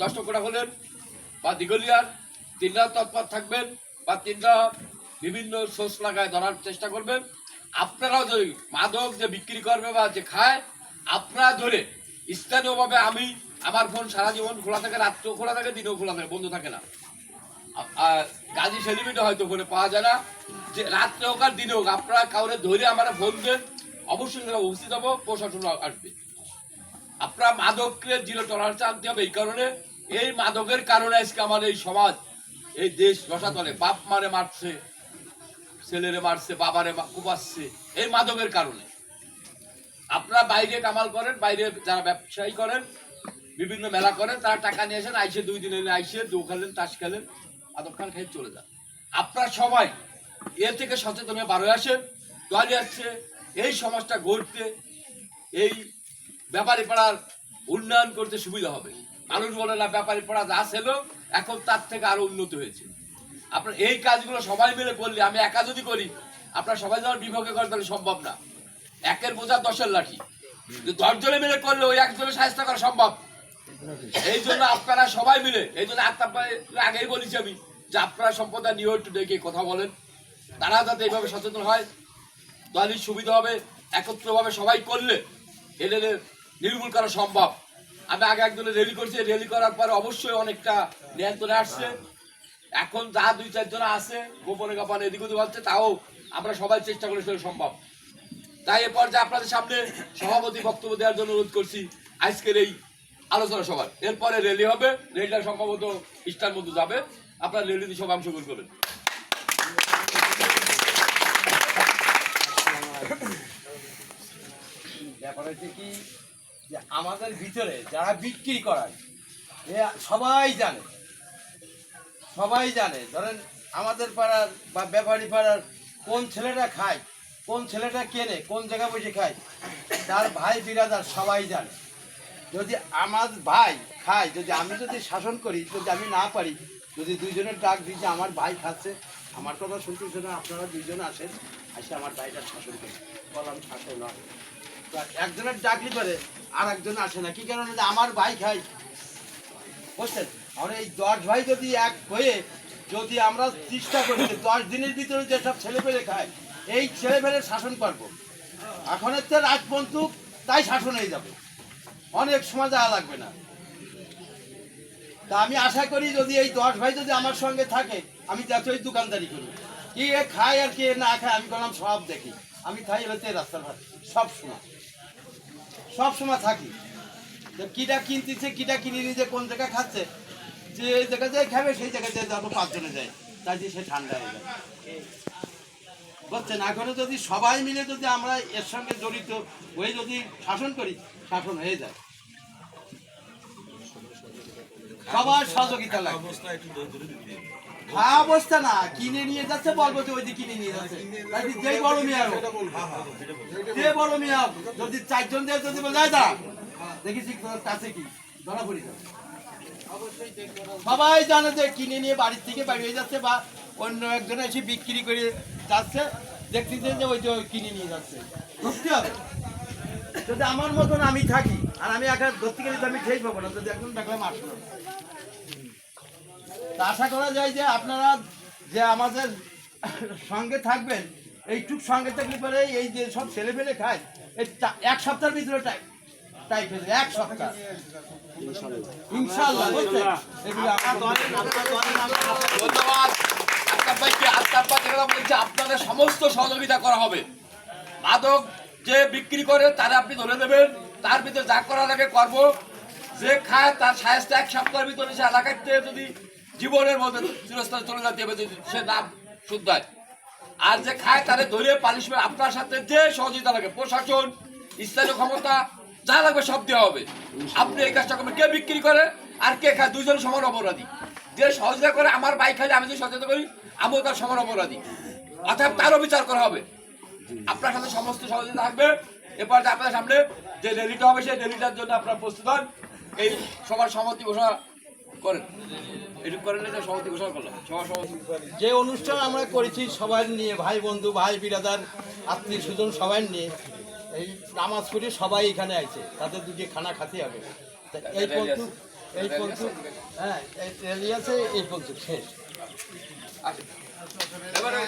দর্শকরা হলেন বা দিগলিয়ার, তিনরা তৎপর থাকবেন বা তিনরা বিভিন্ন সোর্স লাগায় ধরার চেষ্টা করবেন। আপনারাও যদি মাদক যে বিক্রি করবে বা যে খায়, আপনারা ধরে স্থানীয়ভাবে, আমি আমার ফোন সারা জীবন খোলা থাকে, রাত্রেও খোলা থাকে, দিনেও খোলা থাকে, বন্ধ থাকে না। গাজী সেলিব্রিটি হয়তো ফোনে পাওয়া যায় না, যে রাত্রে হোক আর দিনে হোক আপনারা কাউরে ধরে আমরা ফোন দেন, অবশ্যই তারা উপস্থিত হবো, প্রশাসন আসবে। আপনারা মাদকের জিরো টলারেন্স আনতে হবে। এই কারণে, এই মাদকের কারণে আজকে আমাদের এই সমাজ, এই দেশ রসাতলে, বাপ মারে মারছে, ছেলেরে মারছে, বাবারে কুপাচ্ছে, এই মাদকের কারণে। আপনারা বাইরে কামাল করেন, বাইরে যারা ব্যবসায়ী করেন, বিভিন্ন মেলা করেন, তারা টাকা নিয়ে আসেন, আইসে 2 দিন এলে আইসে দু খেলেন, তাস খেলেন, মাদক খান খেয়ে চলে যান। আপনারা সবাই এ থেকে সচেতন হয়ে বার হয়ে আসেন। দলে আসছে এই সমাজটা গড়তে, এই ব্যাপারী পাড়ার উন্নয়ন করতে সুবিধা হবে। মানুষ বলে না ব্যাপারী পাড়া যা ছিল এখন তার থেকে আরো উন্নত হয়েছে। আপনার এই কাজগুলো সবাই মিলে করলে, আমি একা যদি করি, আপনারা সবাই যখন বিভাগে করেন তাহলে সম্ভব না। একের বোঝা 10-এর লাঠি, 10 জনে মিলে করলে ওই একজনের সাহায্য করা সম্ভব। এই জন্য আপনারা সবাই মিলে, এই জন্য আগেই বলেছি আমি যে আপনারা সম্প্রদায় নিয়ে একটু ডেকে কথা বলেন, তারা যাতে এইভাবে সচেতন হয়, দলের সুবিধা হবে। একত্রভাবে সবাই করলে এদের নির্মূল করা সম্ভব। আমি আগে একজনের র্যালি করছি, র্যালি করার পরে অবশ্যই অনেকটা নিয়ন্ত্রণে আসছে। এখন যা 2-4 জন আছে গোপনে গোপনে এদিক ওদিক হচ্ছে, তাও আমরা সবাই চেষ্টা করে সেটা সম্ভব। তাই এ পর্যায়ে আপনাদের সামনে সভাপতি বক্তব্য দেওয়ার জন্য অনুরোধ করছি আজকের এই আলোচনা সভার। এরপরে র্যালি হবে, র্যালিটা সম্ভবত ইস্টার মধ্যে যাবে, আপনারা র্যালিতে সব অংশগ্রহণ করবেন। ব্যাপার হচ্ছে কি, যে আমাদের ভিতরে যারা বিক্রি করায় সবাই জানে, ধরেন আমাদের পাড়ার বা ব্যাপারী পাড়ার কোন ছেলেটা খায়, কোন ছেলেটা কেনে, কোন জায়গায় বসে খায়, তার ভাই বিরাদার সবাই জানে। যদি আমার ভাই খায়, যদি আমি শাসন করি, যদি আমি না পারি, যদি 2 জনের ডাক দিই যে আমার ভাই খাচ্ছে, আমার কথা শুনতে শুনে আপনারা 2 জন আসেন, এসে আমার ভাইটা শাসন করি, বললাম শাসন নয়। একজনের ডাকলি পারে আর একজন আসে না, কি কারণে? আমার ভাই খাই, বুঝছেন? আমরা এই 10 ভাই যদি এক হয়ে যদি আমরা চেষ্টা করি 10 দিনের ভিতরে যেসব ছেলেপেলে খায়, এই ছেলেপেলের শাসন করবো। এখনের তো রাজবন্ধু, তাই শাসন হয়ে যাবে, অনেক সময় যাওয়া লাগবে না। তা আমি আশা করি যদি এই 10 ভাই যদি আমার সঙ্গে থাকে, আমি যতই দোকানদারি করি, কি এ খায় আর কে না খায় আমি বললাম সব দেখি। আমি খাই হচ্ছে রাস্তার ঘাট, সব সময় থাকি, কিটা কিনতেছে, কিটা কিনে নিজে কোন জায়গায় খাচ্ছে, যে জায়গায় যায় খাবে সেই জায়গায় যায়, যত 5 জনে যায়, তাই যে সে ঠান্ডা হয়ে যায়, বুঝছেন? এখনো যদি সবাই মিলে যদি আমরা এর সঙ্গে জড়িত হয়ে যদি শাসন করি, শাসন হয়ে যায়। সবার সহযোগিতা লাগে। খাওয়া অবস্থা না, কিনে নিয়ে যাচ্ছে, বলবো যে ওই যে কিনে নিয়ে যাচ্ছে, যেই বড় মিয়া যদি 4 জন দিয়ে যদি বলে দা দেখেছি কাছে কি ধরা পড়ি যাবে, সবাই জানে যে কিনে নিয়ে বাড়ির থেকে বাড়ি হয়ে যাচ্ছে, বা অন্য একজন এসে বিক্রি করে যাচ্ছে, দেখতেছে যে ওই যে কিনে নিয়ে যাচ্ছে, ধরতে হবে। যদি আমার মতন আমি থাকি আর আমি একা ধরতে গেলে তো আমি ঠিক পাবো না, যদি একজন দেখলাম আসলো। আশা করা যায় যে আপনারা যে আমাদের সঙ্গে থাকবেন, এইটুক সঙ্গে থাকলে পরে এই যে সব ছেলেপেলে খায়, এই 1 সপ্তাহের ভিতরে টাইপ হয়ে যায়, 1 সপ্তাহ ইনশাআল্লাহ। ধন্যবাদ আপনাদের সমস্ত সহযোগিতা করা হবে। মাদক যে বিক্রি করে তারা আপনি ধরে দেবেন, তার ভিতরে যা করা লাগে করবো। যে খায় তার সাহায্য 1 সপ্তাহের ভিতরে সে এলাকায় যদি জীবনের মধ্যে চিরস্থানে চলে যেতে হবে, যদি সে নাম শুদ্ধ হয়। আর যে খায় তারে ধরে পানিশমেন্ট, আপনার সাথে যে সহযোগিতা লাগে, প্রশাসন, স্থানীয় ক্ষমতা যা লাগবে সব দেওয়া হবে। আপনি এই কাজটা করবেন। কে বিক্রি করে আর কে খায়, 2 জন সমান অপরাধী। যে সহযোগিতা করে, আমার ভাই খাইলে আমি যদি সচেতন করি, আমিও তার সমান অপরাধী, অর্থাৎ তারও বিচার করা হবে। আপনার সাথে সমস্ত সহযোগিতা থাকবে। এরপর আপনাদের সামনে যে র্যালিটা হবে, সেই র্যালিটার জন্য আপনারা প্রস্তুত হন। এই সবার সমাপ্তি ঘোষণা করেন। যে অনুষ্ঠান আমরা করেছি সবাই নিয়ে, ভাই বন্ধু, ভাই বিরাদার, আত্মীয় স্বজন সবাই নিয়ে, এই নামাজ পড়ে সবাই এখানে আছে, তাদের দুটি খানা খাতে হবে। এই এই পঞ্চুক, হ্যাঁ এই র্যালি আছে, এই পঞ্চুক শেষ। আসেন। এবারে